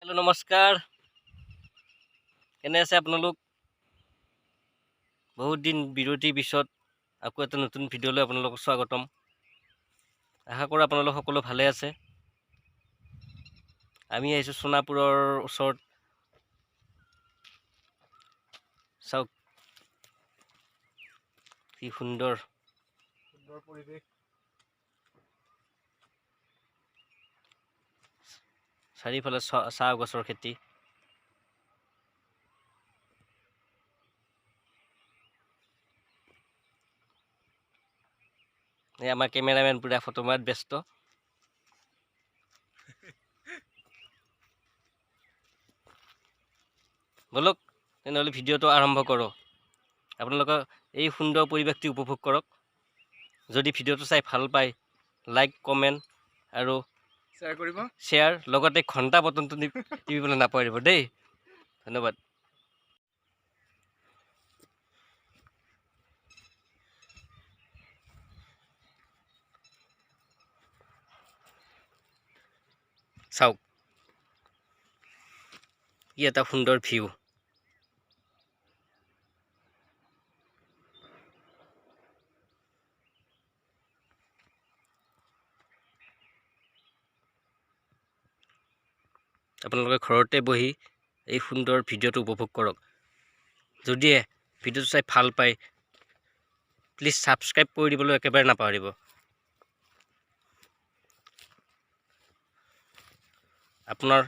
Hello' নমস্কাৰ, কেনে আছে আপোনালোক? বহুত দিন বিৰতিৰ পিছত আকৌ এটা নতুন ভিডিঅ'লৈ আপোনালোকক স্বাগতম। আশা কৰোঁ আপোনালোক সকলো ভালে আছে। আমি আহিছোঁ সোণাপুৰৰ ওচৰত। চাওক কি সুন্দৰ পৰিৱেশ। চাৰিওফালে চাহ গছৰ খেতি। এই আমাৰ কেমেৰামেন পুৰা ফটো মাৰাত ব্যস্ত। বলক তেনেহ'লে ভিডিঅ'টো আৰম্ভ কৰোঁ। আপোনালোকে এই সুন্দৰ পৰিৱেশটি উপভোগ কৰক। যদি ভিডিঅ'টো চাই ভাল পায়, লাইক কমেণ্ট আৰু শ্বেয়াৰ লগতে ঘণ্টা বটনটো টিপিবলৈ নাপাহৰিব দেই। ধন্যবাদ। চাওক কি এটা সুন্দৰ ভিউ। আপোনালোকে ঘৰতে বহি এই সুন্দৰ ভিডিঅ'টো উপভোগ কৰক। যদিহে ভিডিঅ'টো চাই ভাল পায়, প্লিজ ছাবস্ক্ৰাইব কৰি দিবলৈ একেবাৰে নাপাহৰিব। আপোনাৰ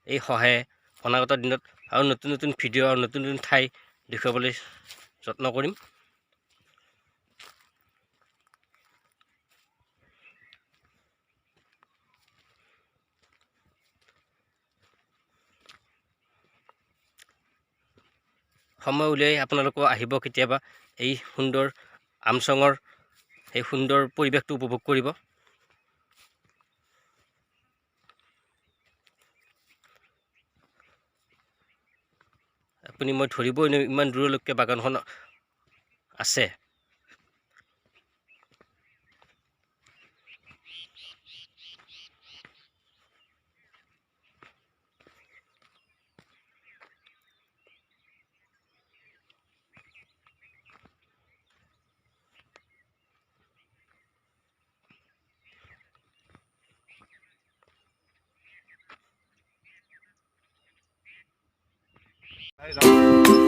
এই সহায়ে অনাগত দিনত আৰু নতুন নতুন ভিডিঅ' আৰু নতুন নতুন ঠাই দেখুৱাবলৈ যত্ন কৰিম। সময় উলিয়াই আপোনালোকো আহিব কেতিয়াবা এই সুন্দৰ আমচঙৰ এই সুন্দৰ পৰিৱেশটো উপভোগ কৰিব। আপুনি মই ধৰিবই নোৱাৰিম ইমান দূৰলৈকে বাগানখন আছে। Hey,